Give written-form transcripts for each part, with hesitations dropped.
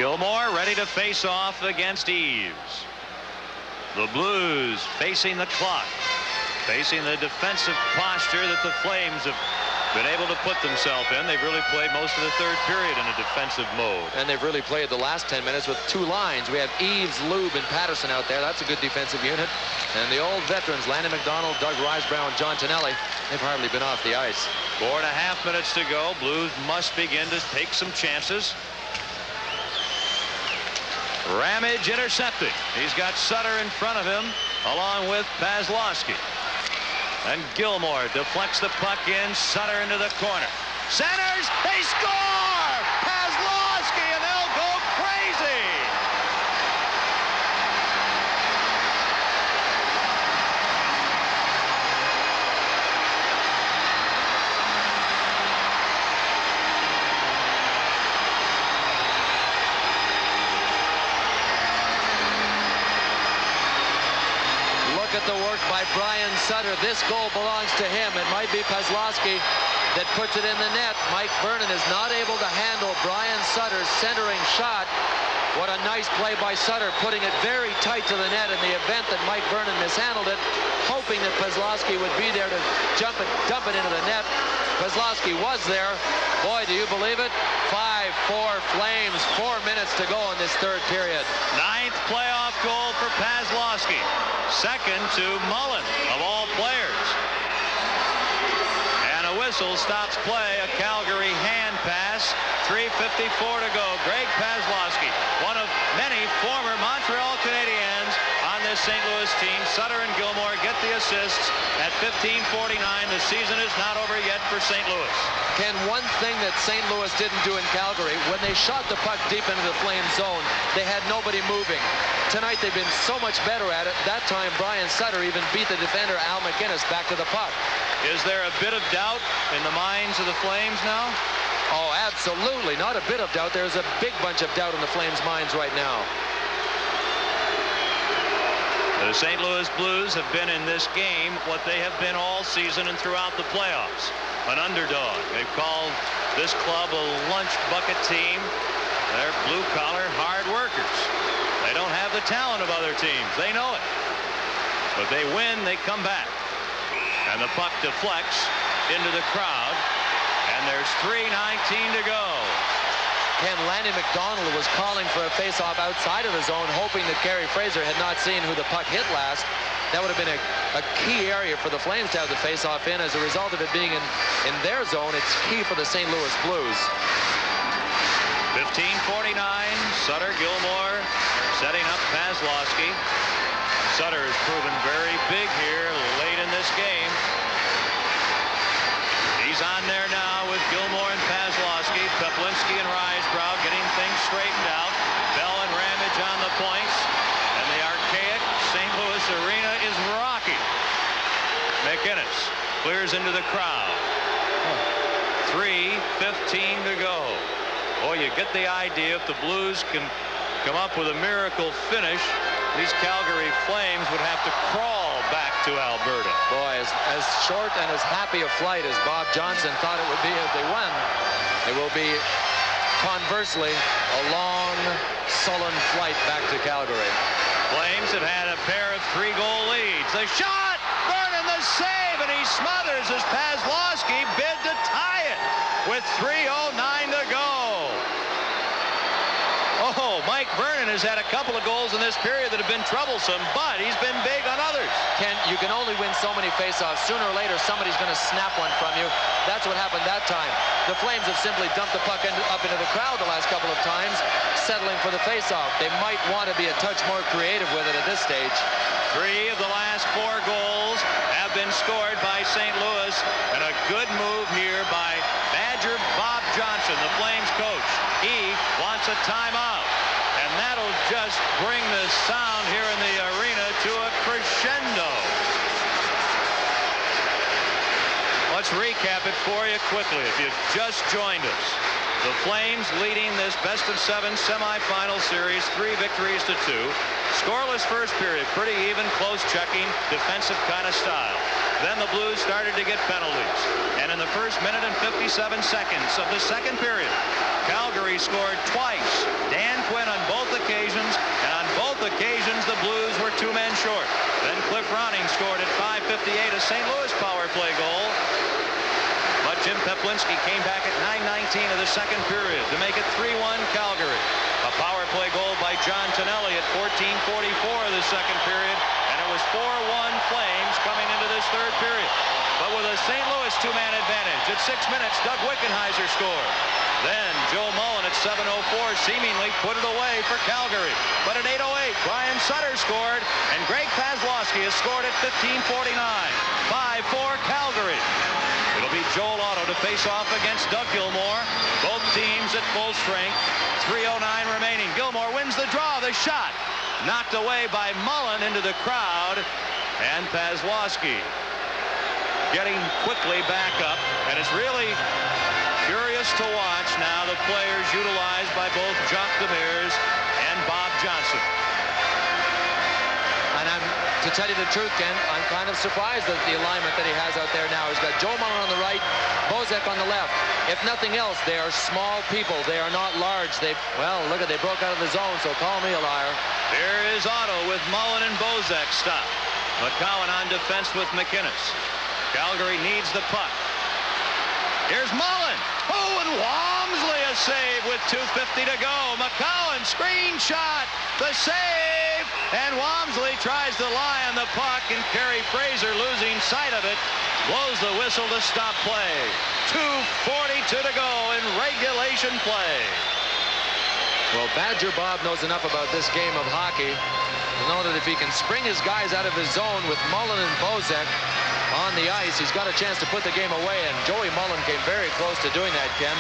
Gilmore ready to face off against Eves. The Blues facing the clock, facing the defensive posture that the Flames have been able to put themselves in. They've really played most of the third period in a defensive mode. And they've really played the last 10 minutes with two lines. We have Eves, Lube, and Patterson out there. That's a good defensive unit. And the old veterans, Lanny McDonald, Doug Risebrough, and John Tonelli, they've hardly been off the ice. 4.5 minutes to go. Blues must begin to take some chances. Ramage intercepted. He's got Sutter in front of him, along with Paslowski. And Gilmore deflects the puck in. Sutter into the corner. Centers. They score! Paslowski, and they'll go crazy. Look at the work by Brian Sutter. This goal belongs to him. It might be Paslowski that puts it in the net. Mike Vernon is not able to handle Brian Sutter's centering shot. What a nice play by Sutter, putting it very tight to the net in the event that Mike Vernon mishandled it, hoping that Paslowski would be there to dump it into the net. Paslowski was there. Boy, do you believe it? 5-4 Flames, 4 minutes to go in this third period. 9th playoff goal for Paslowski. Second to Mullen, of all players. And a whistle stops play. A Calgary hand pass. 3:54 to go. Greg Paslowski, one of many former Montreal Canadiens on this St. Louis team. Sutter and Gilmore get the assists at 15:49. The season is not over yet for St. Louis. Ken, one thing that St. Louis didn't do in Calgary, when they shot the puck deep into the Flame zone, they had nobody moving. Tonight they've been so much better at it. That time Brian Sutter even beat the defender Al McInnes back to the puck. Is there a bit of doubt in the minds of the Flames now? Oh, absolutely. Not a bit of doubt. There's a big bunch of doubt in the Flames' minds right now. The St. Louis Blues have been in this game what they have been all season and throughout the playoffs. An underdog. They've called this club a lunch bucket team. They're blue-collar, hard workers. They don't have the talent of other teams. They know it. But they win, they come back. And the puck deflects into the crowd. And there's 3:19 to go. Ken, Lanny McDonald was calling for a face-off outside of the zone, hoping that Gary Fraser had not seen who the puck hit last. That would have been a key area for the Flames to have the face-off in. As a result of it being in their zone, it's key for the St. Louis Blues. 15:49. Sutter, Gilmore setting up Paslowski. Sutter has proven very big here late in this game. He's on there now with Gilmore and Paslowski. Peplinski and Risebrough getting things straightened out. Bell and Ramage on the points. And the archaic St. Louis arena is rocking. McInnes clears into the crowd. 3:15 to go. Boy, you get the idea if the Blues can come up with a miracle finish, these Calgary Flames would have to crawl back to Alberta. Boy, as short and as happy a flight as Bob Johnson thought it would be if they won, it will be, conversely, a long, sullen flight back to Calgary. Flames have had a pair of 3-goal leads. The shot! Vernon the save, and he smothers as Paslowski bid to tie it with 3:09 to go. Oh, Mike Vernon has had a couple of goals in this period that have been troublesome, but he's been big on others. Ken, you can only win so many faceoffs. Sooner or later, somebody's going to snap one from you. That's what happened that time. The Flames have simply dumped the puck up into the crowd the last couple of times, settling for the faceoff. They might want to be a touch more creative with it at this stage. 3 of the last 4 goals have been scored by St. Louis, and a good move here by Badger Bob Johnson, the Flames coach. He wants a timeout, and that'll just bring the sound here in the arena to a crescendo. Let's recap it for you quickly if you've just joined us. The Flames leading this best-of-7 semifinal series, 3 victories to 2. Scoreless first period, pretty even, close checking, defensive kind of style. Then the Blues started to get penalties. And in the first minute and 57 seconds of the second period, Calgary scored twice. Dan Quinn on both occasions, and on both occasions the Blues were 2 men short. Then Cliff Ronning scored at 5:58 a St. Louis power play goal. But Jim Peplinski came back at 9:19 of the second period to make it 3-1 Calgary. A power play goal by John Tonelli at 14:44 of the second period, and it was 4-1 Flames coming into this third period. But with a St. Louis 2-man advantage, at 6 minutes, Doug Wickenheiser scored. Then Joe Mullen at 7:04 seemingly put it away for Calgary. But at 8:08, Brian Sutter scored, and Greg Paslowski has scored at 15:49. 5-4 Calgary. It'll be Joel Otto to face off against Doug Gilmour. Both teams at full strength. 3:09 remaining. Gilmour wins the draw. The shot knocked away by Mullen into the crowd, and Paslowski getting quickly back up. And it's really curious to watch now the players utilized by both Jacques Demers and Bob Johnson. And to tell you the truth, Ken, I'm kind of surprised at the alignment that he has out there now. He's got Joe Mullen on the right, Bozek on the left. If nothing else, they are small people. They are not large. Well, look at, they broke out of the zone, so call me a liar. Here is Otto with Mullen and Bozek stopped. McCowan on defense with McInnes. Calgary needs the puck. Here's Mullen. Oh, and Walmsley a save with 2:50 to go. McCowan screen shot. The save. And Walmsley tries to lie on the puck, and Kerry Fraser, losing sight of it, blows the whistle to stop play. 2:42 to go in regulation play. Well, Badger Bob knows enough about this game of hockey to know that if he can spring his guys out of his zone with Mullen and Bozek on the ice, he's got a chance to put the game away, and Joey Mullen came very close to doing that, Ken.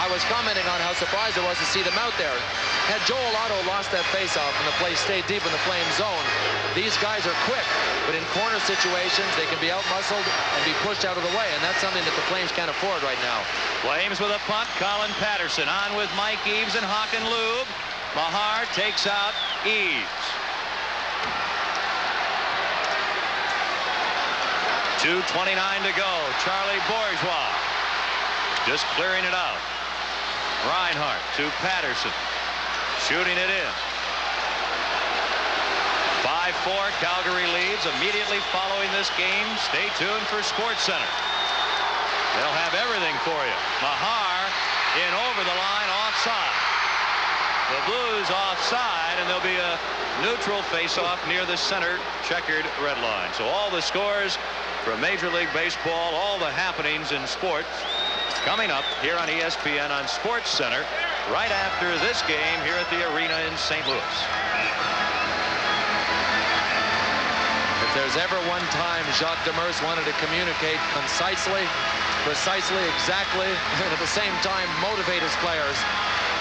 I was commenting on how surprised I was to see them out there. Had Joel Otto lost that faceoff and the play stayed deep in the Flames zone, these guys are quick, but in corner situations they can be out-muscled and be pushed out of the way, and that's something that the Flames can't afford right now. Flames with a puck. Colin Patterson on with Mike Eaves and Hakan Lube. Mahar takes out Eaves. 2:29 to go. Charlie Bourgeois just clearing it out. Reinhart to Patterson, shooting it in. 5-4 Calgary leads. Immediately following this game, stay tuned for Sports Center. They'll have everything for you. Mahar in over the line, offside. The Blues offside, and there'll be a neutral face-off near the center checkered red line. So all the scores from Major League Baseball, all the happenings in sports, coming up here on ESPN on Sports Center right after this game here at the arena in St. Louis. If there's ever one time Jacques Demers wanted to communicate concisely, precisely, exactly, and at the same time motivate his players,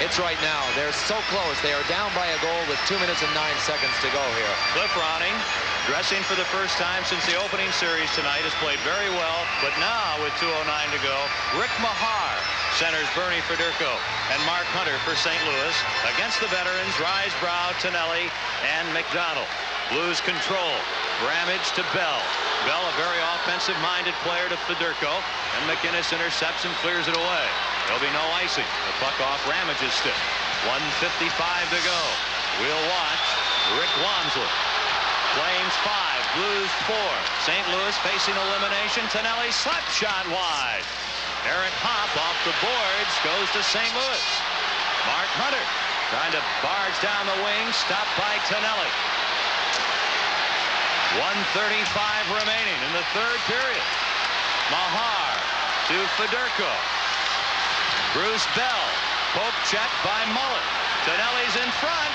it's right now. They're so close. They are down by a goal with 2 minutes and 9 seconds to go here. Cliff Ronning, dressing for the first time since the opening series tonight, has played very well, but now with 2:09 to go, Rick Mahar centers Bernie Federko and Mark Hunter for St. Louis against the veterans Risebrough, Tonelli, and McDonald. Blues control. Ramage to Bell. Bell, a very offensive-minded player, to Federko, and McInnes intercepts and clears it away. There'll be no icing. The puck off Ramage's stick. 1:55 to go. We'll watch Rick Walmsley. Flames 5, Blues 4. St. Louis facing elimination. Tonelli slap shot wide. Eric Hopp off the boards goes to St. Louis. Mark Hunter trying to barge down the wing, stopped by Tonelli. 1:35 remaining in the third period. Mahar to Federko. Bruce Bell, poke check by Mullen. Tonelli's in front,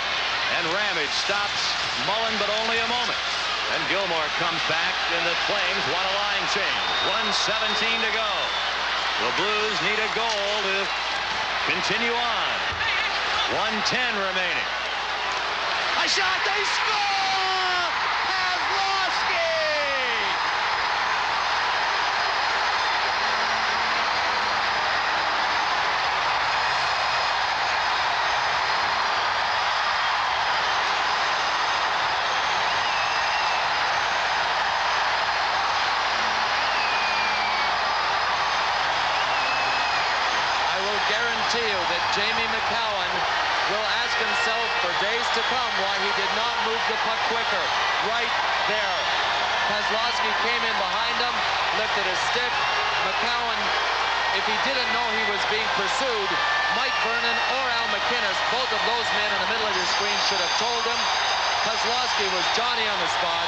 and Ramage stops Mullen, but only a moment. And Gilmour comes back, and the Flames want a line change. 1:17 to go. The Blues need a goal to continue on. 1:10 remaining. A shot, they score! Guarantee you that that Jamie McCowan will ask himself for days to come why he did not move the puck quicker. Right there. Kozlowski came in behind him, lifted his stick. McCowan, if he didn't know he was being pursued, Mike Vernon or Al McInnes, both of those men in the middle of your screen should have told him. Kozlowski was Johnny on the spot.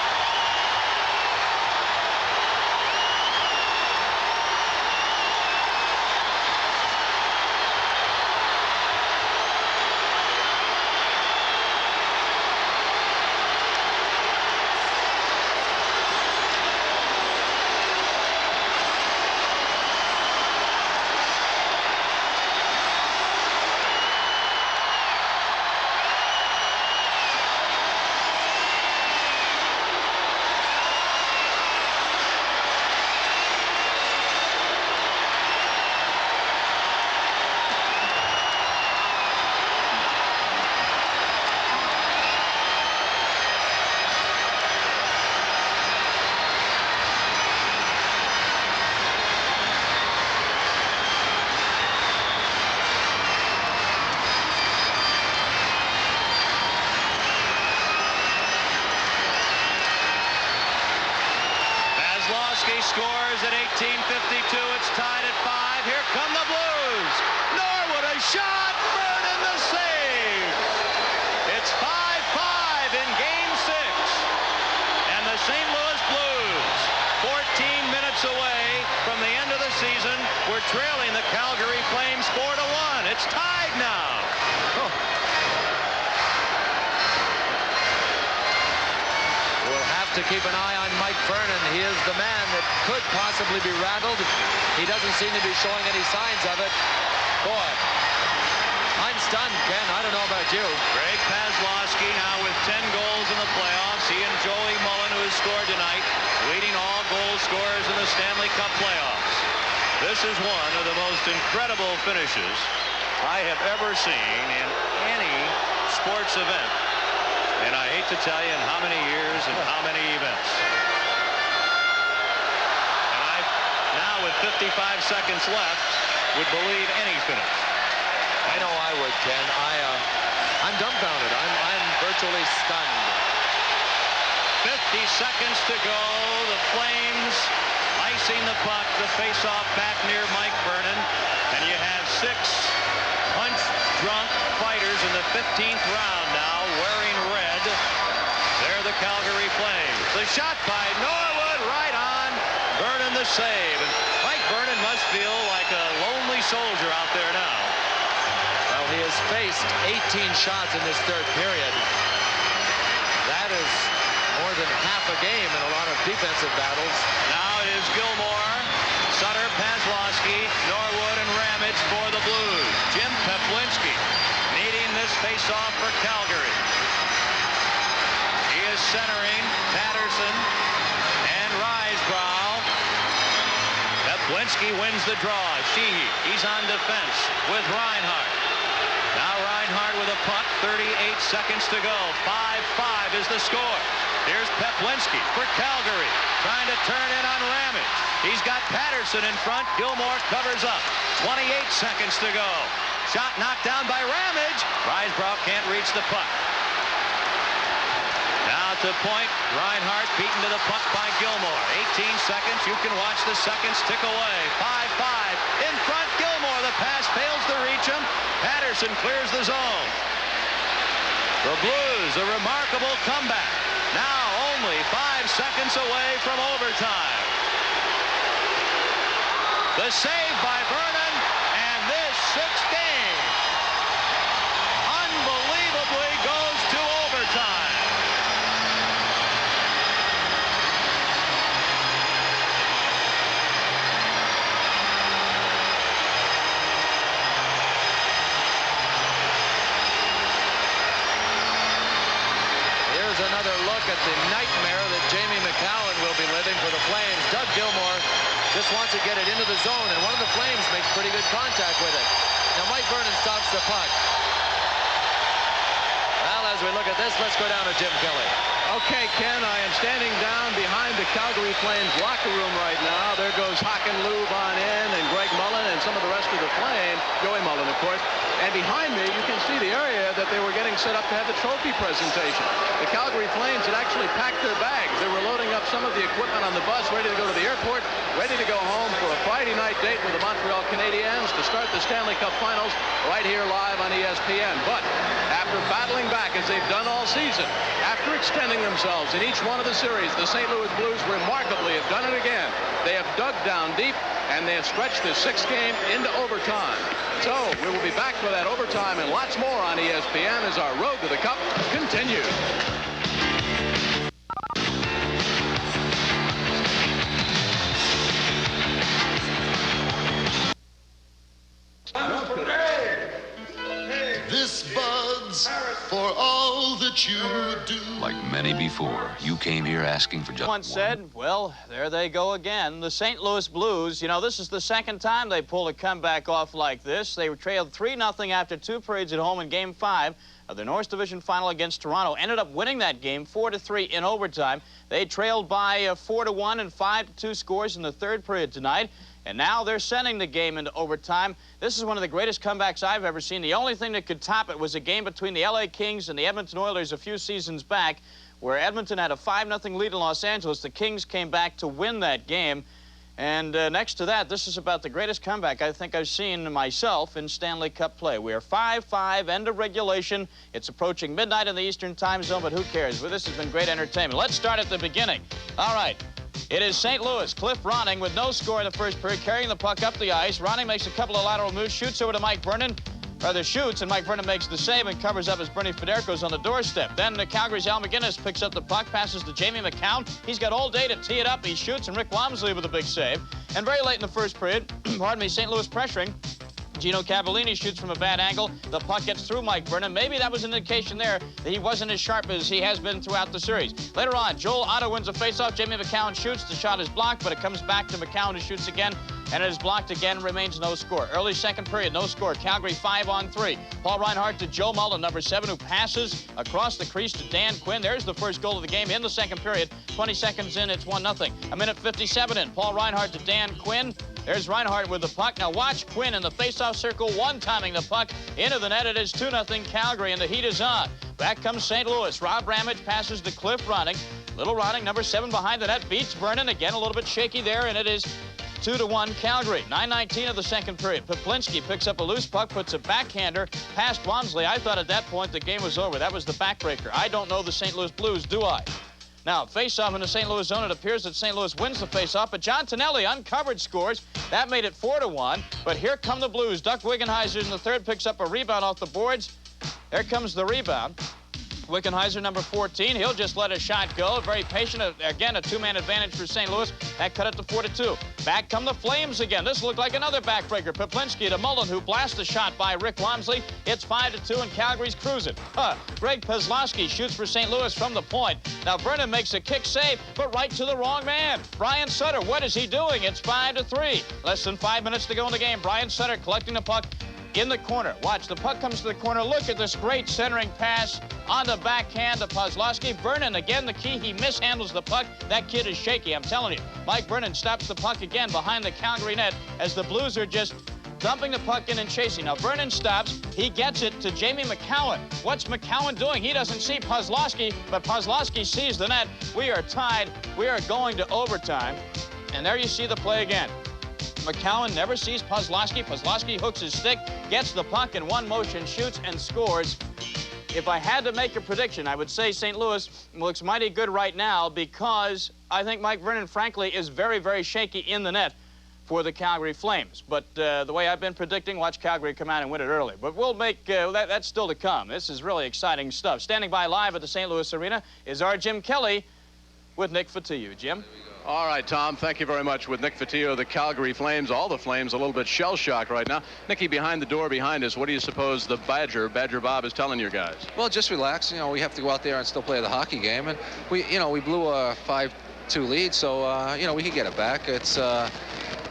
Scores at 18:52. It's tied at 5. Here come the Blues. Norwood a shot. Vernon the save. It's 5-5 in Game 6. And the St. Louis Blues, 14 minutes away from the end of the season, we're trailing the Calgary Flames 4-1. It's tied now. Oh. To keep an eye on Mike Vernon. He is the man that could possibly be rattled. He doesn't seem to be showing any signs of it. Boy, I'm stunned, Ken. I don't know about you. Greg Kozlowski now with 10 goals in the playoffs. He and Joey Mullen, who has scored tonight, leading all goal scorers in the Stanley Cup playoffs. This is one of the most incredible finishes I have ever seen in any sports event. And I hate to tell you in how many years and how many events. And I, now with 55 seconds left, would believe any finish. I know I would, Ken. I'm dumbfounded. I'm virtually stunned. 50 seconds to go. The Flames icing the puck. The face-off back near Mike Vernon. And you have 6 punch-drunk fighters in the 15th round now wearing red. They're the Calgary Flames. The shot by Norwood right on. Vernon the save. And Mike Vernon must feel like a lonely soldier out there now. Well, he has faced 18 shots in this third period. That is more than half a game in a lot of defensive battles. Now it is Gilmore, Sutter, Kozlowski, Norwood, and Ramage for the Blues. Jim Peplinski needing this face-off for Calgary. He is centering Patterson and Risebrow. Peplinski wins the draw. Sheehy, he's on defense with Reinhart. Now Reinhart with a puck, 38 seconds to go. 5-5 is the score. Here's Peplinski for Calgary, trying to turn in on Ramage. He's got Patterson in front. Gilmore covers up. 28 seconds to go. Shot knocked down by Ramage. Risebrow can't reach the puck. Now to point, Reinhart beaten to the puck by Gilmore. 18 seconds. You can watch the seconds tick away. 5-5 in front. Gilmore, the pass fails to reach him. Patterson clears the zone. The Blues, a remarkable comeback. Now only 5 seconds away from overtime. The save by Vernon, and this 6th game unbelievably goes to overtime. Here's another look at the nightmare that Jamie McCowan will be living for the Flames. Doug Gilmore just wants to get it into the zone, and one of the Flames makes pretty good contact with it. Now Mike Vernon stops the puck. Well, as as we look at this, let's go down to Jim Kelly. Okay, Ken, I am standing down behind the Calgary Flames locker room right now. There goes Hakan Lube on in, and Greg Mullen, and some of the rest of the Flames. Joey Mullen, of course. And behind me, you can see the area that they were getting set up to have the trophy presentation. The Calgary Flames had actually packed their bags. They were loading up some of the equipment on the bus, ready to go to the airport, ready to go home for a Friday night date with the Montreal Canadiens to start the Stanley Cup Finals right here live on ESPN. But after battling back, as they've done all season, after extending themselves in each one of the series, the St. Louis Blues remarkably have done it again. They have dug down deep, and they have stretched this 6th game into overtime. So we will be back for that overtime and lots more on ESPN as our road to the Cup continues. This Bud's for all that you do. Like many before, you came here asking for just Once said, well, there they go again. The St. Louis Blues, you know, this is the second time they pulled a comeback off like this. They were trailed 3-0 after 2 periods at home in Game 5 of the North Division Final against Toronto. Ended up winning that game 4-3 in overtime. They trailed by 4-1 and 5-2 scores in the 3rd period tonight. And now they're sending the game into overtime. This is one of the greatest comebacks I've ever seen. The only thing that could top it was a game between the LA Kings and the Edmonton Oilers a few seasons back, where Edmonton had a 5-0 lead in Los Angeles. The Kings came back to win that game. And next to that, this is about the greatest comeback I think I've seen myself in Stanley Cup play. We are 5-5, end of regulation. It's approaching midnight in the Eastern time zone, but who cares? Well, this has been great entertainment. Let's start at the beginning. All right. It is St. Louis. Cliff Ronning with no score in the first period, carrying the puck up the ice. Ronning makes a couple of lateral moves, shoots over to Mike Vernon. Rather shoots, and Mike Vernon makes the save and covers up as Bernie Federko's on the doorstep. Then Calgary's Al McGinnis picks up the puck, passes to Jamie McCown. He's got all day to tee it up. He shoots, and Rick Wamsley with a big save. And very late in the first period, pardon me, St. Louis pressuring. Gino Cavallini shoots from a bad angle. The puck gets through Mike Vernon. Maybe that was an indication there that he wasn't as sharp as he has been throughout the series. Later on, Joel Otto wins a faceoff. Jamie McCown shoots. The shot is blocked, but it comes back to McCown, who shoots again, and it is blocked again. Remains no score. Early second period, no score. Calgary 5-on-3. Paul Reinhart to Joe Mullen, number 7, who passes across the crease to Dan Quinn. There's the first goal of the game in the second period. 20 seconds in, it's 1-0. A minute 57 in. Paul Reinhart to Dan Quinn. There's Reinhart with the puck. Now watch Quinn in the faceoff circle, one-timing the puck into the net. It is 2-0 Calgary, and the heat is on. Back comes St. Louis. Rob Ramage passes to Cliff Ronning. Little Ronning, number 7, behind the net, beats Vernon. Again, a little bit shaky there, and it is 2-1 Calgary. 9:19 of the second period. Poplinski picks up a loose puck, puts a backhander past Wamsley. I thought at that point the game was over. That was the backbreaker. I don't know the St. Louis Blues, do I? Now, face-off in the St. Louis zone. It appears that St. Louis wins the face-off, but John Tonelli uncovered scores. That made it 4-1. But here come the Blues. Duck Wickenheiser in the third picks up a rebound off the boards. There comes the rebound. Wickenheiser, number 14, he'll just let a shot go. Very patient. Again, a 2-man advantage for St. Louis. That cut it to 4-2. Back come the Flames again. This looked like another backbreaker. Poplinski to Mullen, who blasts the shot by Rick Wamsley. It's 5-2, and Calgary's cruising. Greg Kozlowski shoots for St. Louis from the point. Now Vernon makes a kick save, but right to the wrong man. Brian Sutter, what is he doing? It's 5-3. Less than 5 minutes to go in the game. Brian Sutter collecting the puck in the corner. Watch, the puck comes to the corner. Look at this great centering pass on the backhand to Kozlowski. Vernon, again, the key. He mishandles the puck. That kid is shaky, I'm telling you. Mike Vernon stops the puck again behind the Calgary net as the Blues are just dumping the puck in and chasing. Now, Vernon stops. He gets it to Jamie McCown. What's McCown doing? He doesn't see Kozlowski, but Kozlowski sees the net. We are tied. We are going to overtime. And there you see the play again. McCown never sees Kozlowski. Kozlowski hooks his stick, gets the puck in one motion, shoots, and scores. If I had to make a prediction, I would say St. Louis looks mighty good right now because I think Mike Vernon, frankly, is very, very shaky in the net for the Calgary Flames. But the way I've been predicting, watch Calgary come out and win it early. But we'll make that's still to come. This is really exciting stuff. Standing by live at the St. Louis Arena is our Jim Kelly with Nick Fotiu. Jim? All right, Tom, thank you very much. With Nick Fotiu, the Calgary Flames, all the Flames a little bit shell-shocked right now. Nicky, behind the door behind us, what do you suppose the Badger Bob, is telling your guys? Well, just relax. You know, we have to go out there and still play the hockey game. And we blew a 5-2 lead, so, we could get it back. It's, a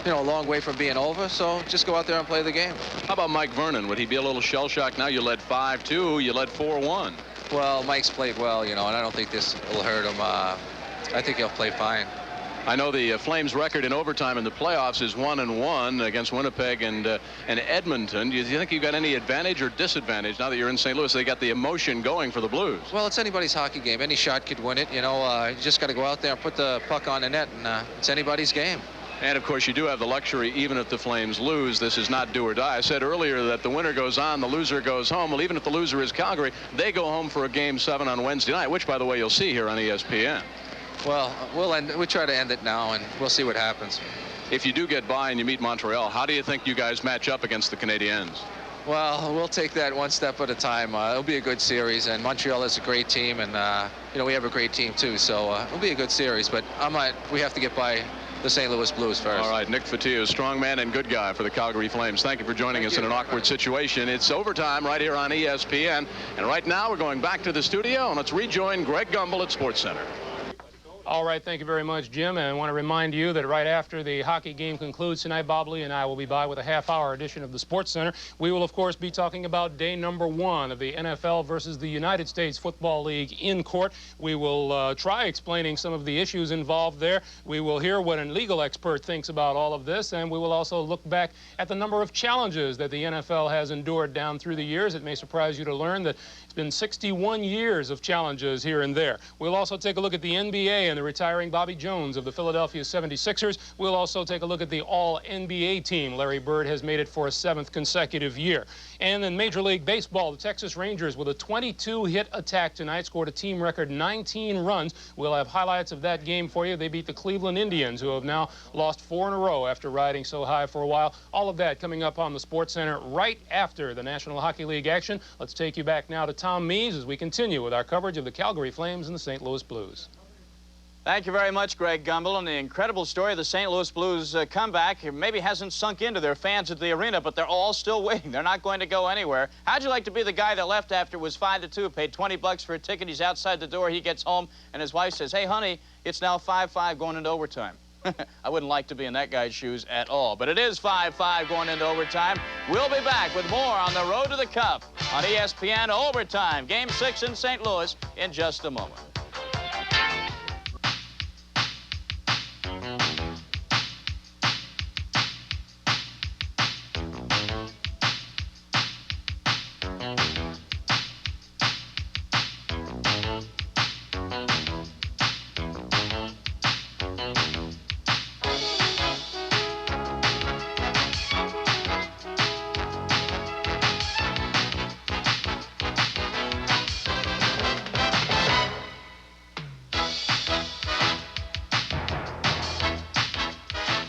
long way from being over, so just go out there and play the game. How about Mike Vernon? Would he be a little shell-shocked now? You led 5-2, you led 4-1. Well, Mike's played well, you know, and I don't think this will hurt him. I think he'll play fine. I know the Flames record in overtime in the playoffs is 1-1 against Winnipeg and Edmonton. Do you think you got any advantage or disadvantage now that you're in St. Louis? They got the emotion going for the Blues. Well, it's anybody's hockey game. Any shot could win it. You know, you just got to go out there and put the puck on the net, and it's anybody's game. And, of course, you do have the luxury, even if the Flames lose, this is not do or die. I said earlier that the winner goes on, the loser goes home. Well, even if the loser is Calgary, they go home for a Game 7 on Wednesday night, which, by the way, you'll see here on ESPN. Well, we'll try to end it now, and we'll see what happens. If you do get by and you meet Montreal, how do you think you guys match up against the Canadiens? Well, we'll take that one step at a time. It'll be a good series, and Montreal is a great team, and you know, we have a great team too, so it'll be a good series. But we have to get by the St. Louis Blues first. All right, Nick Fotiu, strong man and good guy for the Calgary Flames. Thank you for joining us in an awkward situation. It's overtime right here on ESPN, and right now we're going back to the studio, and let's rejoin Greg Gumbel at SportsCenter. All right, thank you very much, Jim. And I want to remind you that right after the hockey game concludes tonight, Bob Lee and I will be by with a half-hour edition of the Sports Center. We will, of course, be talking about day number 1 of the NFL versus the United States Football League in court. We will try explaining some of the issues involved there. We will hear what a legal expert thinks about all of this, and we will also look back at the number of challenges that the NFL has endured down through the years. It may surprise you to learn that it's been 61 years of challenges here and there. We'll also take a look at the NBA and the retiring Bobby Jones of the Philadelphia 76ers. We'll also take a look at the All-NBA team. Larry Bird has made it for a 7th consecutive year. And in Major League Baseball, the Texas Rangers, with a 22-hit attack tonight, scored a team record 19 runs. We'll have highlights of that game for you. They beat the Cleveland Indians, who have now lost 4 in a row after riding so high for a while. All of that coming up on the Sports Center right after the National Hockey League action. Let's take you back now to Tom Mees as we continue with our coverage of the Calgary Flames and the St. Louis Blues. Thank you very much, Greg Gumbel. And the incredible story of the St. Louis Blues comeback maybe hasn't sunk into their fans at the arena, but they're all still waiting. They're not going to go anywhere. How'd you like to be the guy that left after it was 5-2, paid $20 for a ticket? He's outside the door. He gets home, and his wife says, "Hey, honey, it's now 5-5 going into overtime." I wouldn't like to be in that guy's shoes at all. But it is 5-5 going into overtime. We'll be back with more on the road to the Cup on ESPN Overtime. Game 6 in St. Louis in just a moment.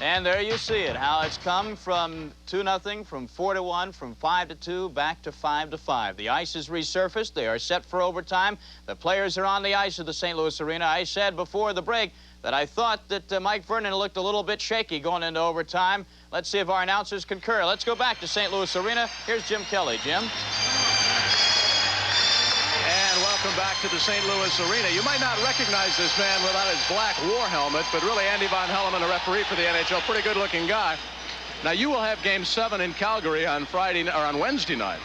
And there you see it, how it's come from 2-0, from 4-1, from 5-2, back to 5-5. The ice is resurfaced. They are set for overtime. The players are on the ice of the St. Louis Arena. I said before the break that I thought that Mike Vernon looked a little bit shaky going into overtime. Let's see if our announcers concur. Let's go back to St. Louis Arena. Here's Jim Kelly. Jim? And welcome back to the St. Louis Arena. You might not recognize this man without his black war helmet, but really Andy Von Helleman, a referee for the NHL, pretty good-looking guy. Now, you will have Game 7 in Calgary on Wednesday night.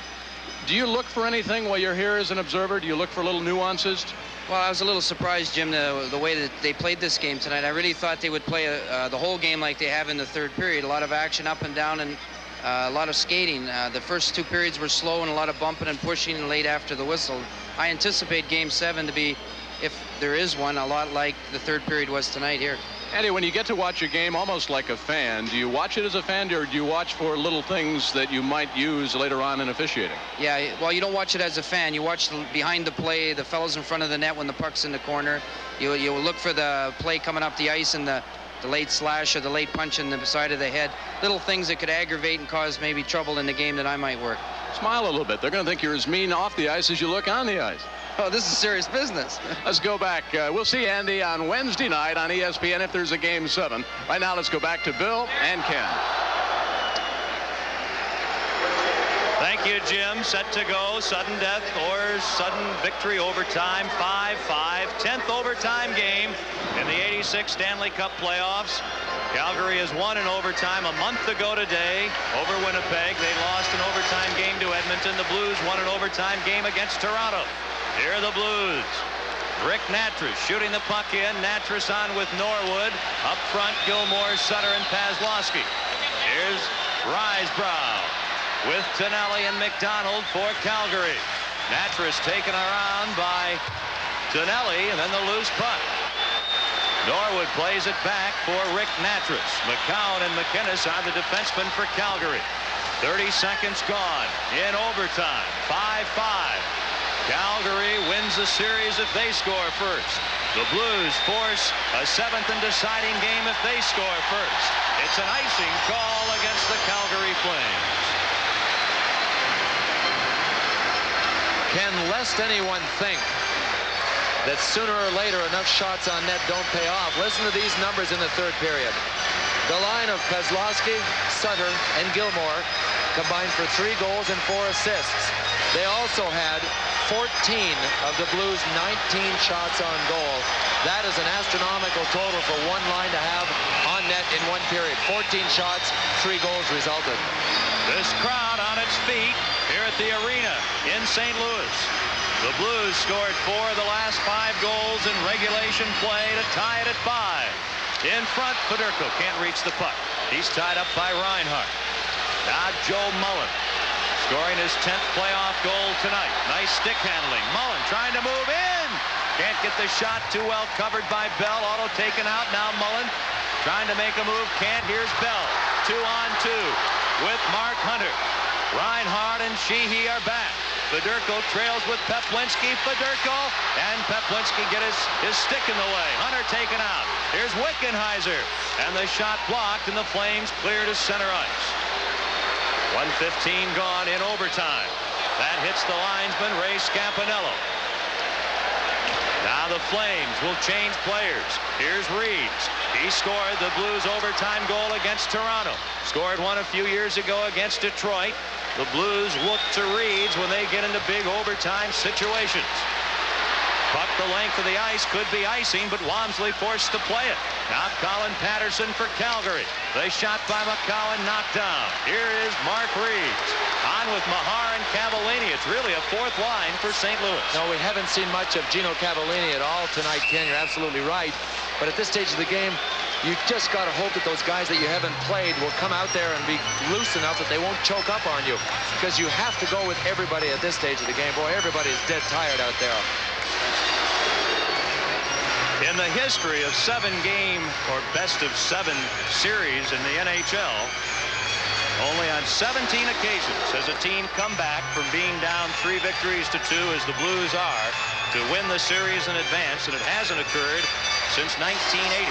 Do you look for anything while you're here as an observer? Do you look for little nuances? Well, I was a little surprised, Jim, the way that they played this game tonight. I really thought they would play the whole game like they have in the third period. A lot of action up and down and a lot of skating. The first 2 periods were slow and a lot of bumping and pushing late after the whistle. I anticipate Game 7 to be, if there is one, a lot like the third period was tonight here. Andy, when you get to watch a game almost like a fan, do you watch it as a fan, or do you watch for little things that you might use later on in officiating? Yeah, well, you don't watch it as a fan. You watch behind the play, the fellows in front of the net when the puck's in the corner. You look for the play coming up the ice and the late slash or the late punch in the side of the head. Little things that could aggravate and cause maybe trouble in the game that I might work. Smile a little bit. They're going to think you're as mean off the ice as you look on the ice. Oh, this is serious business. Let's go back. We'll see Andy on Wednesday night on ESPN if there's a Game 7. Right now, let's go back to Bill and Ken. Thank you, Jim. Set to go. Sudden death or sudden victory overtime. 5-5. 10th overtime game in the '86 Stanley Cup playoffs. Calgary has won in overtime a month ago today over Winnipeg. They lost an overtime game to Edmonton. The Blues won an overtime game against Toronto. Here are the Blues. Rick Natras shooting the puck in. Natras on with Norwood. Up front, Gilmore, Sutter, and Pazlowski. Here's Risebrough with Tonelli and McDonald for Calgary. Natras taken around by Tonelli, and then the loose puck. Norwood plays it back for Rick Natras. McCown and McInnes are the defensemen for Calgary. 30 seconds gone in overtime. 5-5. Calgary wins the series if they score first. The Blues force a 7th and deciding game if they score first. It's an icing call against the Calgary Flames. Can lest anyone think that sooner or later enough shots on net don't pay off. Listen to these numbers in the third period. The line of Pazlowski, Sutter, and Gilmore combined for 3 goals and 4 assists. They also had 14 of the Blues' 19 shots on goal. That is an astronomical total for one line to have on net in one period. 14 shots, 3 goals resulted. This crowd on its feet here at the arena in St. Louis. The Blues scored 4 of the last 5 goals in regulation play to tie it at 5. In front, Fedorko can't reach the puck. He's tied up by Reinhart. Now Joe Mullen scoring his 10th playoff goal tonight. Nice stick handling. Mullen trying to move in. Can't get the shot, too well covered by Bell. Auto taken out. Now Mullen trying to make a move. Can't. Here's Bell. 2-on-2 with Mark Hunter. Reinhart and Sheehy are back. Fedorko trails with Peplinski. Fedorko and Peplinski get his stick in the way. Hunter taken out. Here's Wickenheiser. And the shot blocked, and the Flames clear to center ice. 1:15 gone in overtime. That hits the linesman, Ray Scampanello. Now the Flames will change players. Here's Reeds. He scored the Blues overtime goal against Toronto. Scored one a few years ago against Detroit. The Blues look to Reeds when they get into big overtime situations. Puck the length of the ice, could be icing, but Walmsley forced to play it. Now Colin Patterson for Calgary. The shot by McCowan knocked down. Here is Mark Reeds. On with Mahar and Cavallini. It's really a 4th line for St. Louis. No, we haven't seen much of Gino Cavallini at all tonight, Ken. You're absolutely right. But at this stage of the game, you just got to hope that those guys that you haven't played will come out there and be loose enough that they won't choke up on you. Because you have to go with everybody at this stage of the game. Boy, everybody is dead tired out there. In the history of 7-game or best-of-7 series in the NHL, only on 17 occasions has a team come back from being down 3 victories to 2, as the Blues are, to win the series in advance, and it hasn't occurred since 1980.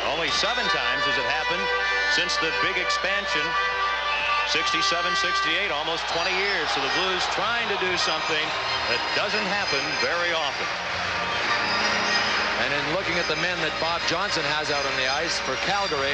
Only 7 times has it happened since the big expansion, 67-68, almost 20 years. So the Blues trying to do something that doesn't happen very often. And in looking at the men that Bob Johnson has out on the ice for Calgary,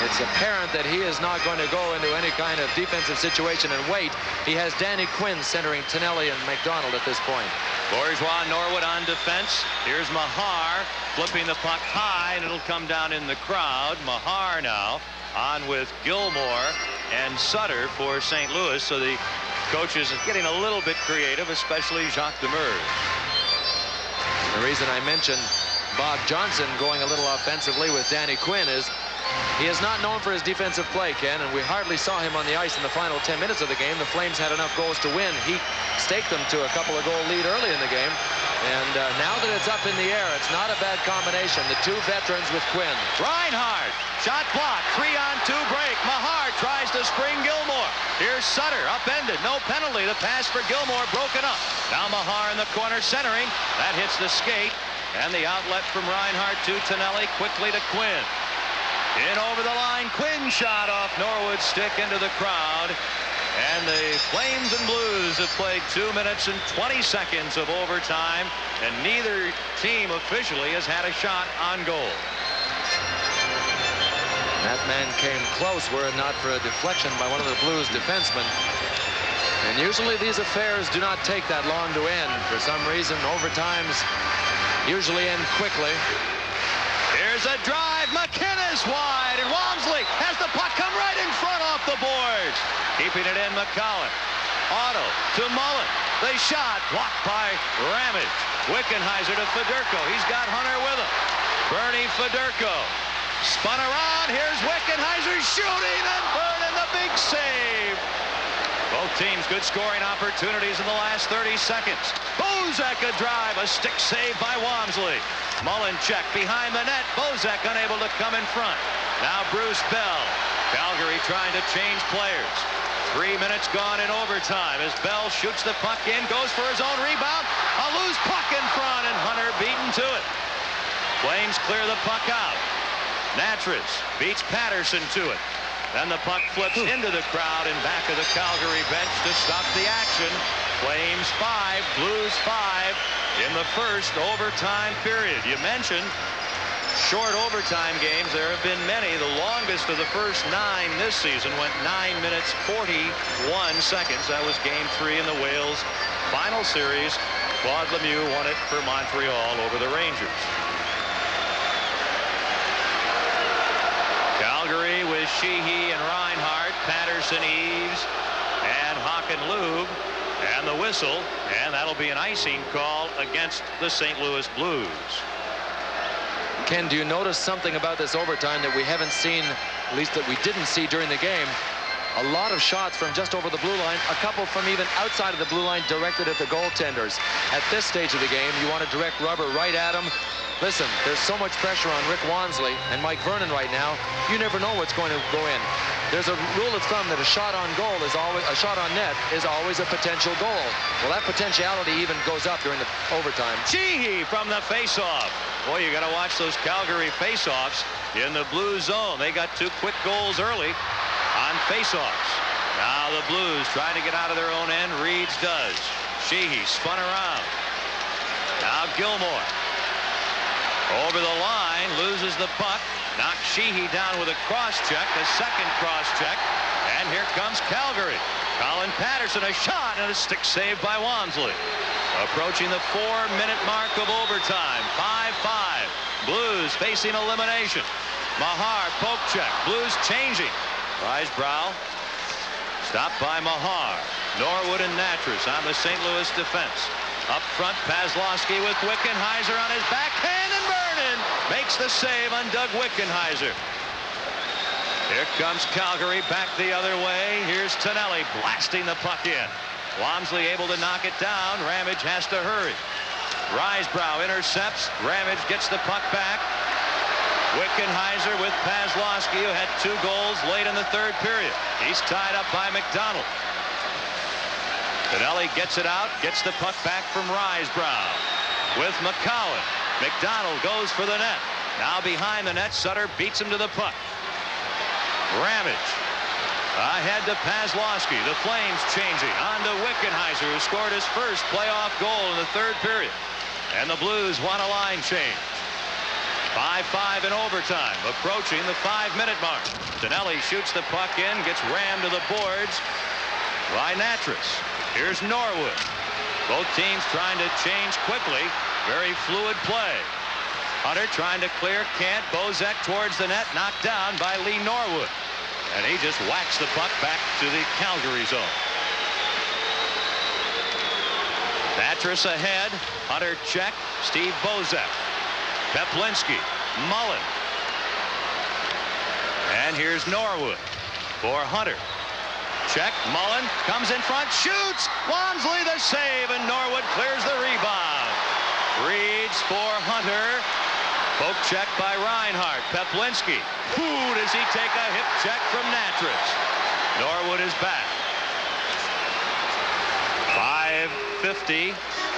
it's apparent that he is not going to go into any kind of defensive situation and wait. He has Danny Quinn centering Tonelli and McDonald at this point. Bourgeois, Norwood on defense. Here's Mahar flipping the puck high, and it'll come down in the crowd. Mahar now on with Gilmore and Sutter for St. Louis. So the coaches are getting a little bit creative, especially Jacques Demers. The reason I mentioned Bob Johnson going a little offensively with Danny Quinn is he is not known for his defensive play, Ken, and we hardly saw him on the ice in the final 10 minutes of the game. The Flames had enough goals to win. He staked them to a couple of goal lead early in the game. And now that it's up in the air, it's not a bad combination. The 2 veterans with Quinn. Reinhart, shot blocked, 3-on-2 break. Mahar tries to spring Gilmore. Here's Sutter, upended, no penalty. The pass for Gilmore broken up. Now Mahar in the corner centering. That hits the skate. And the outlet from Reinhart to Tonelli, quickly to Quinn. In over the line, Quinn shot off Norwood's stick into the crowd. And the Flames and Blues have played 2 minutes and 20 seconds of overtime, and neither team officially has had a shot on goal. That man came close were it not for a deflection by one of the Blues defensemen. And usually these affairs do not take that long to end. For some reason, overtimes usually end quickly. Here's a drive. McInnes wide, and Walmsley has the puck come right in front off the boards. Keeping it in, McCowan. Otto to Mullen. The shot blocked by Ramage. Wickenheiser to Fedorko. He's got Hunter with him. Bernie Fedorko spun around. Here's Wickenheiser shooting, and Vernon the big save. Both teams good scoring opportunities in the last 30 seconds. Bozak a drive, a stick save by Walmsley. Mullen check behind the net. Bozak unable to come in front. Now Bruce Bell. Calgary trying to change players. 3 minutes gone in overtime as Bell shoots the puck in, goes for his own rebound. A loose puck in front, and Hunter beaten to it. Flames clear the puck out. Natras beats Patterson to it. Then the puck flips into the crowd and back of the Calgary bench to stop the action. Flames 5, Blues 5 in the first overtime period. You mentioned short overtime games. There have been many. The longest of the first 9 this season went 9 minutes 41 seconds. That was game 3 in the Wales final series. Claude Lemieux won it for Montreal over the Rangers. Calgary with Sheehy and Reinhart, Patterson, Eves, and Hakan-Loob, and the whistle, and that'll be an icing call against the St. Louis Blues. Ken, do you notice something about this overtime that we haven't seen, at least that we didn't see during the game? A lot of shots from just over the blue line, a couple from even outside of the blue line directed at the goaltenders. At this stage of the game, you want to direct rubber right at them. Listen, there's so much pressure on Rick Walmsley and Mike Vernon right now. You never know what's going to go in. There's a rule of thumb that a shot on goal is always, a shot on net is always a potential goal. Well, that potentiality even goes up during the overtime. Sheehy from the faceoff. Boy, you got to watch those Calgary faceoffs in the blue zone. They got 2 quick goals early on faceoffs. Now the Blues trying to get out of their own end. Reeds does. Sheehy spun around. Now Gilmore. Over the line, loses the puck, knocks Sheehy down with a cross-check, a second cross-check, and here comes Calgary. Colin Patterson, a shot, and a stick save by Walmsley. Approaching the 4-minute mark of overtime, 5-5. Blues facing elimination. Mahar, poke check, Blues changing. Risebrow, stopped by Mahar. Norwood and Natras on the St. Louis defense. Up front, Paslowski with Wickenheiser on his backhand, and Vernon makes the save on Doug Wickenheiser. Here comes Calgary back the other way. Here's Tonelli blasting the puck in. Walmsley able to knock it down. Ramage has to hurry. Risebrow intercepts. Ramage gets the puck back. Wickenheiser with Paslowski, who had 2 goals late in the 3rd period. He's tied up by McDonald. Tonelli gets it out, gets the puck back from Risebrow with McCowan. McDonald goes for the net. Now behind the net, Sutter beats him to the puck. Ramage ahead to Paslowski. The Flames changing on to Wickenheiser, who scored his first playoff goal in the 3rd period. And the Blues want a line change. 5-5 in overtime, approaching the 5-minute mark. Tonelli shoots the puck in, gets rammed to the boards by Natras. Here's Norwood. Both teams trying to change quickly. Very fluid play. Hunter trying to clear, can't. Bozak towards the net, knocked down by Lee Norwood. And he just whacks the puck back to the Calgary zone. Natras ahead. Hunter check. Steve Bozak. Peplinski. Mullen. And here's Norwood for Hunter. Check. Mullen comes in front, shoots. Walmsley the save, and Norwood clears the rebound. Reeds for Hunter. Poke check by Reinhart. Peplinski. Ooh, does he take a hip check from Natras? Norwood is back. 5:50,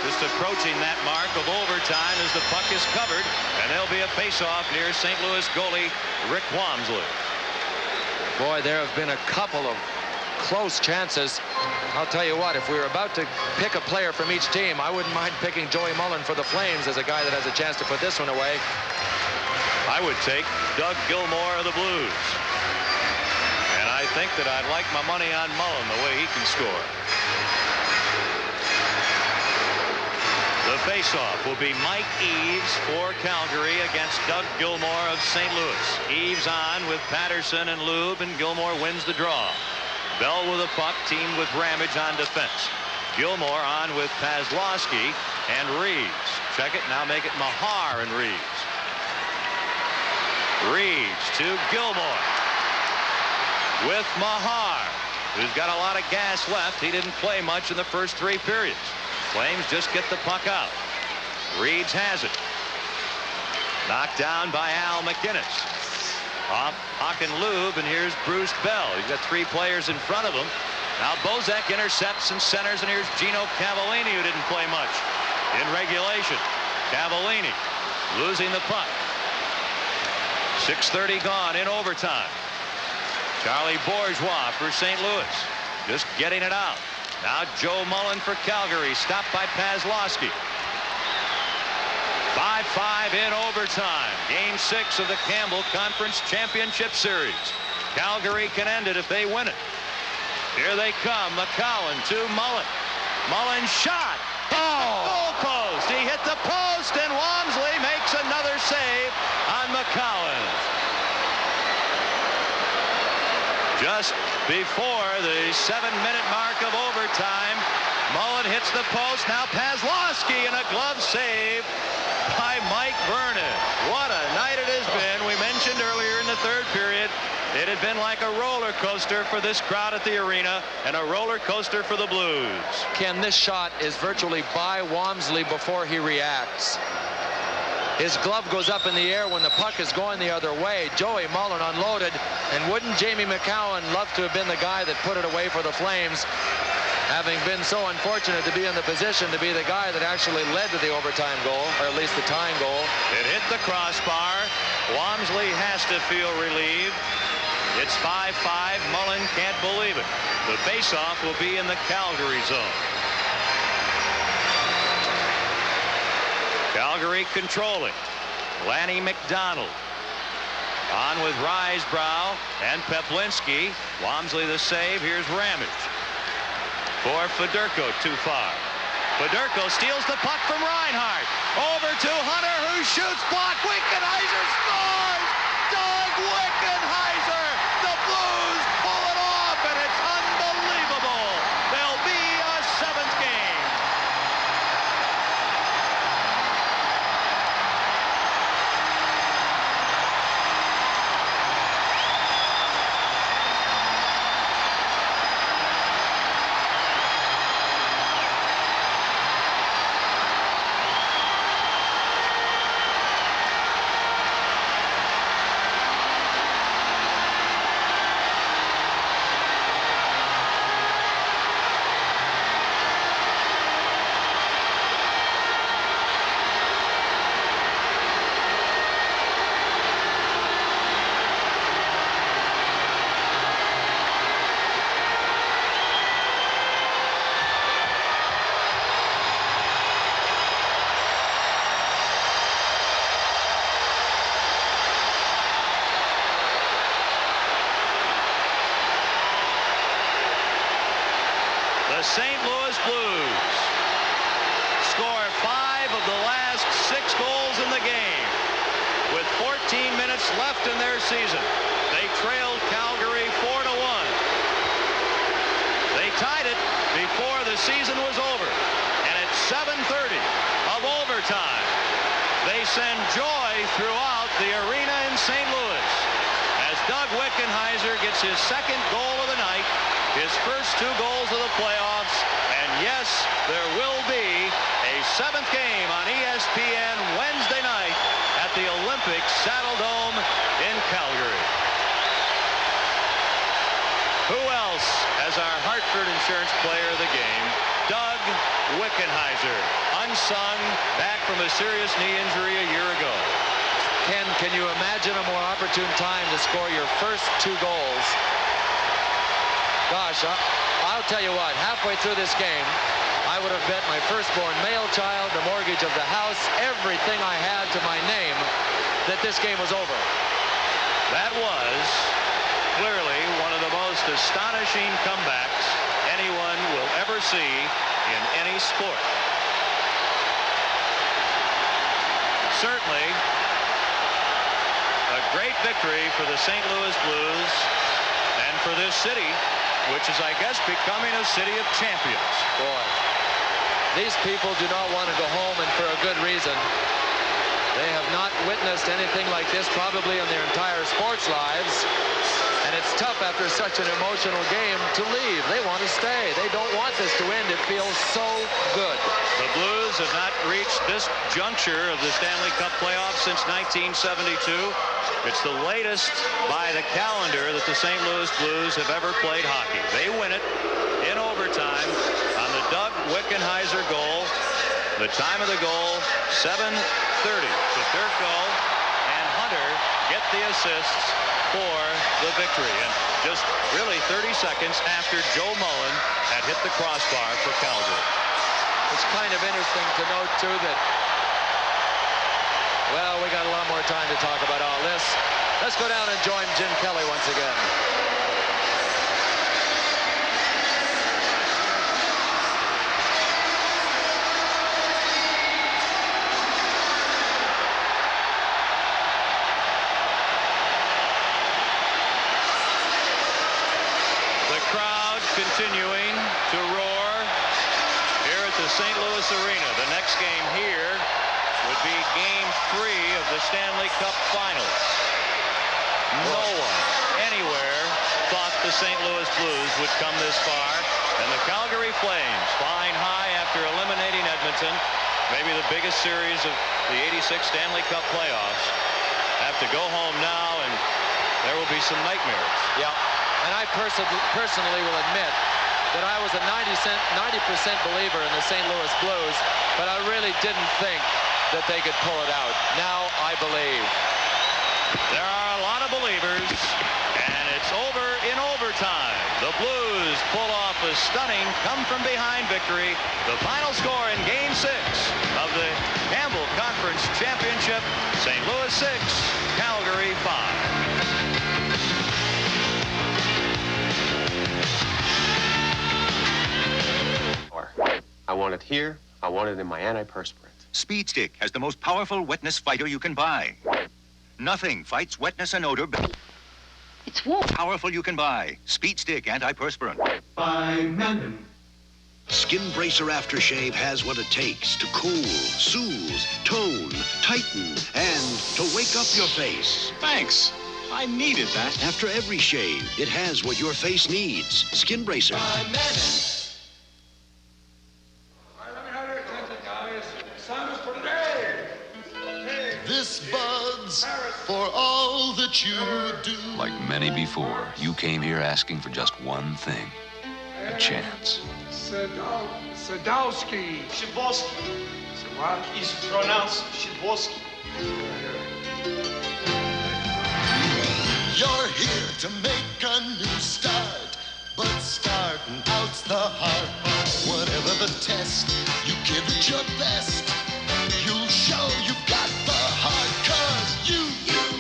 just approaching that mark of overtime as the puck is covered, and there'll be a face-off near St. Louis goalie Rick Walmsley. Boy, there have been a couple of close chances. I'll tell you what, if we were about to pick a player from each team, I wouldn't mind picking Joey Mullen for the Flames as a guy that has a chance to put this one away. I would take Doug Gilmore of the Blues. And I think that I'd like my money on Mullen the way he can score. The faceoff will be Mike Eves for Calgary against Doug Gilmore of St. Louis. Eves on with Patterson and Loob, and Gilmore wins the draw. Bell with a puck, teamed with Ramage on defense. Gilmore on with Pazlowski and Reeves. Check it, now make it Mahar and Reeves. Reeves to Gilmore with Mahar, who's got a lot of gas left. He didn't play much in the first 3 periods. Flames just get the puck out. Reeves has it. Knocked down by Al McInnes. Off Hockenlube, and here's Bruce Bell. He's got 3 players in front of him. Now Bozak intercepts and centers, and here's Gino Cavallini, who didn't play much in regulation. Cavallini losing the puck. 6:30 gone in overtime. Charlie Bourgeois for St. Louis, just getting it out. Now Joe Mullen for Calgary, stopped by Pazlowski. 5-5 in overtime. Game 6 of the Campbell Conference Championship Series. Calgary can end it if they win it. Here they come. McCowan to Mullen. Mullen shot. Oh! Goal post. He hit the post, and Walmsley makes another save on McCowan. Just before the 7-minute mark of overtime, Mullen hits the post. Now Pazlowski, and a glove save by Mike Vernon. What a night it has been. We mentioned earlier in the 3rd period, it had been like a roller coaster for this crowd at the arena and a roller coaster for the Blues. Ken, this shot is virtually by Walmsley before he reacts. His glove goes up in the air when the puck is going the other way. Joey Mullen unloaded, and wouldn't Jamie McCowan love to have been the guy that put it away for the Flames, having been so unfortunate to be in the position to be the guy that actually led to the overtime goal, or at least the tying goal. It hit the crossbar. Walmsley has to feel relieved. It's 5-5. Mullen can't believe it. The faceoff will be in the Calgary zone. Calgary controlling. Lanny McDonald on with Risebrow and Peplinski. Walmsley the save. Here's Ramage for Fedorko, too far. Fedorko steals the puck from Reinhart. Over to Hunter, who shoots, block. Wickenheiser scores! Doug Wickenheiser! The Blues pull it off, and it's unbelievable. There'll be a 7th game. The St. Louis Blues score 5 of the last 6 goals in the game. With 14 minutes left in their season, they trailed Calgary 4-1. They tied it before the season was over. And at 7:30 of overtime, they send joy throughout the arena in St. Louis as Doug Wickenheiser gets his 2nd goal of the night, his first 2 goals of the playoffs, and yes, there will be a 7th game on ESPN Wednesday night at the Olympic Saddledome in Calgary. Who else as our Hartford Insurance Player of the Game? Doug Wickenheiser, unsung, back from a serious knee injury a year ago. Ken, can you imagine a more opportune time to score your first 2 goals? Gosh, I'll tell you what, halfway through this game, I would have bet my firstborn male child, the mortgage of the house, everything I had to my name, that this game was over. That was clearly one of the most astonishing comebacks anyone will ever see in any sport. Certainly a great victory for the St. Louis Blues. and for this city, which is, I guess, becoming a city of champions. Boy, these people do not want to go home, and for a good reason. They have not witnessed anything like this probably in their entire sports lives. And it's tough after such an emotional game to leave. They want to stay. They don't want this to end. It feels so good. The Blues have not reached this juncture of the Stanley Cup playoffs since 1972. It's the latest by the calendar that the St. Louis Blues have ever played hockey. They win it in overtime on the Doug Wickenheiser goal. The time of the goal, 7:30. So Durko and Hunter get the assists for the victory. And just really 30 seconds after Joe Mullen had hit the crossbar for Calgary. It's kind of interesting to note, too, that, well, we got a lot more time to talk about all this. Let's go down and join Jim Kelly once again. Continuing to roar here at the St. Louis Arena. The next game here would be Game 3 of the Stanley Cup Finals. No one anywhere thought the St. Louis Blues would come this far, and the Calgary Flames, flying high after eliminating Edmonton, maybe the biggest series of the '86 Stanley Cup playoffs, have to go home now, and there will be some nightmares. Yeah. And I personally will admit that I was a 90% believer in the St. Louis Blues, but I really didn't think that they could pull it out. Now I believe. There are a lot of believers, and it's over in overtime. The Blues pull off a stunning come-from-behind victory. The final score in Game 6 of the Campbell Conference Championship, St. Louis 6, Calgary 5. I want it here. I want it in my antiperspirant. Speed Stick has the most powerful wetness fighter you can buy. Nothing fights wetness and odor better. It's warm. Powerful you can buy. Speed Stick antiperspirant. By Magnum. Skin Bracer Aftershave has what it takes to cool, soothe, tone, tighten, and to wake up your face. Thanks. I needed that. After every shave, it has what your face needs. Skin Bracer. By Magnum. This Bud's for all that you do. Like many before, you came here asking for just one thing. A chance. Sadowski. Shibowski. What? Is pronounced Shibowski. You're here to make a new start, but starting out's the hard part. Whatever the test, you give it your best. You'll show you've got the heart, 'cause you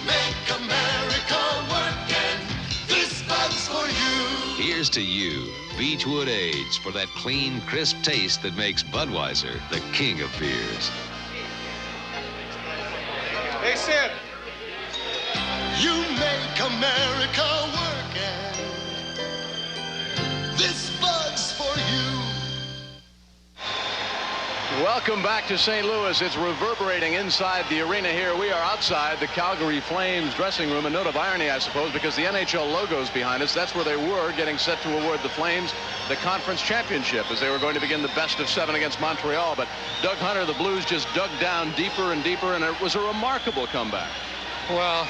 make America work, and this Bud's for you. Here's to you, Beechwood Age, for that clean, crisp taste that makes Budweiser the king of beers. Hey, Sid. You make America work, and this Bud's for you. Welcome back to St. Louis. It's reverberating inside the arena here. We are outside the Calgary Flames dressing room. A note of irony, I suppose, because the NHL logo's behind us. That's where they were, getting set to award the Flames the conference championship as they were going to begin the best of 7 against Montreal. But Doug Hunter, the Blues just dug down deeper and deeper, and it was a remarkable comeback. Well,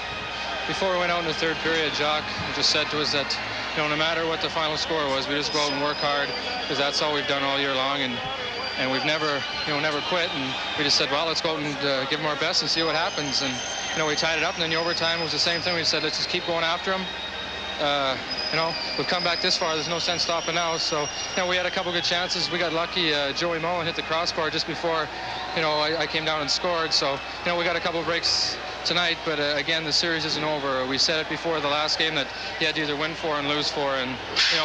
before we went out in the third period, Jock just said to us that, you know, no matter what the final score was, we just go out and work hard, because that's all we've done all year long, and we've never quit. And we just said, well, let's go out and give them our best and see what happens. And we tied it up, and then the overtime was the same thing. We said, let's just keep going after them. We've come back this far. There's no sense stopping now. So, we had a couple good chances. We got lucky. Joey Mullen hit the crossbar just before, I came down and scored. So, we got a couple breaks tonight, but again, the series isn't over. We said it before the last game that you had to either win 4 and lose 4, and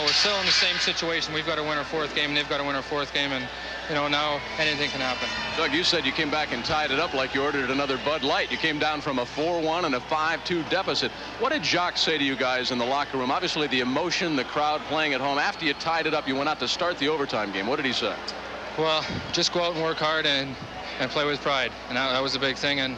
we're still in the same situation. We've got to win our 4th game, and they've got to win our 4th game, and now anything can happen. Doug, you said you came back and tied it up like you ordered another Bud Light. You came down from a 4-1 and a 5-2 deficit. What did Jacques say to you guys in the locker room? Obviously, the emotion, the crowd playing at home. After you tied it up, you went out to start the overtime game. What did he say? Well, just go out and work hard and play with pride, and that was the big thing. And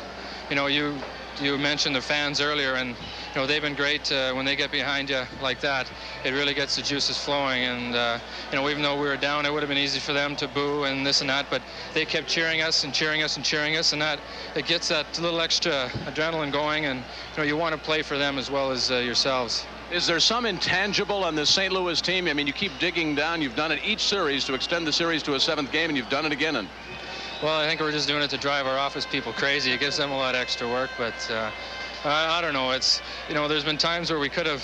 you mentioned the fans earlier, and they've been great when they get behind you like that. It really gets the juices flowing, and even though we were down, it would have been easy for them to boo and this and that, but they kept cheering us and cheering us and cheering us, and that it gets that little extra adrenaline going, and you want to play for them as well as yourselves. Is there some intangible on this St. Louis team? I mean, you keep digging down. You've done it each series to extend the series to a 7th game, and you've done it again. And well, I think we're just doing it to drive our office people crazy. It gives them a lot of extra work, but I don't know. It's, there's been times where we could have,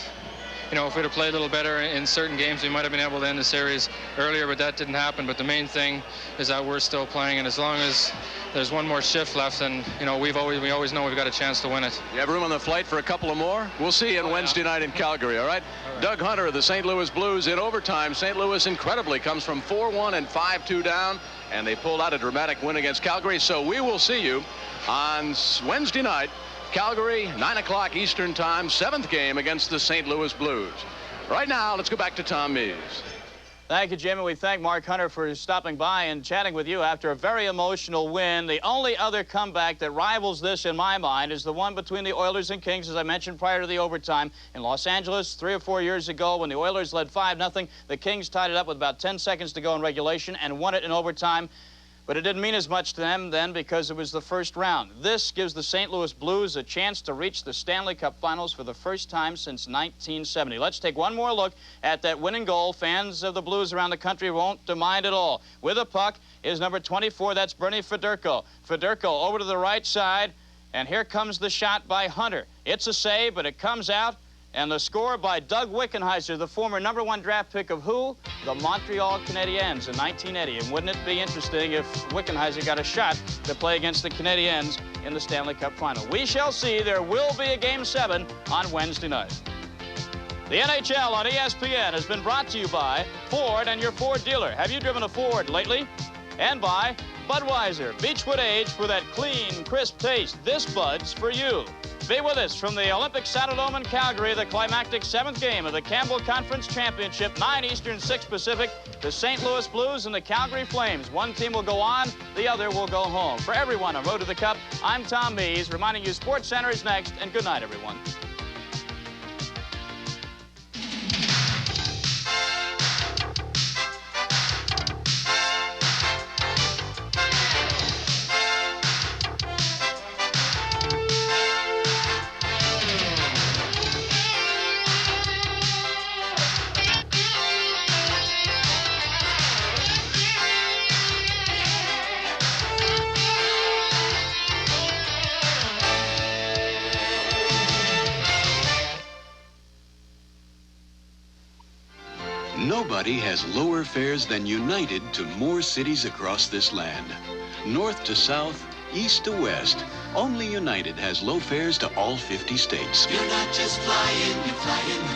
if we'd have played a little better in certain games, we might have been able to end the series earlier, but that didn't happen. But the main thing is that we're still playing, and as long as there's one more shift left, then, we always know we've got a chance to win it. You have room on the flight for a couple of more? We'll see you on Wednesday night in Calgary, all right? Doug Hunter of the St. Louis Blues in overtime. St. Louis incredibly comes from 4-1 and 5-2 down, and they pulled out a dramatic win against Calgary. So we will see you on Wednesday night, Calgary, 9 o'clock Eastern time, 7th game against the St. Louis Blues. Right now, let's go back to Tom Mees. Thank you, Jimmy. We thank Mark Hunter for stopping by and chatting with you after a very emotional win. The only other comeback that rivals this, in my mind, is the one between the Oilers and Kings, as I mentioned prior to the overtime. In Los Angeles 3 or 4 years ago, when the Oilers led 5-0, the Kings tied it up with about 10 seconds to go in regulation and won it in overtime. But it didn't mean as much to them then because it was the first round. This gives the St. Louis Blues a chance to reach the Stanley Cup Finals for the first time since 1970. Let's take one more look at that winning goal. Fans of the Blues around the country won't mind at all. With a puck is number 24. That's Bernie Federko. Federko over to the right side, and here comes the shot by Hunter. It's a save, but it comes out. And the score by Doug Wickenheiser, the former #1 draft pick of who? The Montreal Canadiens in 1980. And wouldn't it be interesting if Wickenheiser got a shot to play against the Canadiens in the Stanley Cup Final? We shall see. There will be a Game 7 on Wednesday night. The NHL on ESPN has been brought to you by Ford and your Ford dealer. Have you driven a Ford lately? And by Budweiser, Beechwood Age for that clean, crisp taste. This Bud's for you. Be with us from the Olympic Saddledome in Calgary, the climactic 7th game of the Campbell Conference Championship, 9 Eastern, 6 Pacific. The St. Louis Blues and the Calgary Flames. One team will go on, the other will go home. For everyone on Road to the Cup, I'm Tom Mees, reminding you Sports Center is next, and good night, everyone. Nobody has lower fares than United to more cities across this land. North to south, east to west, only United has low fares to all 50 states. You're not just flying, you're flying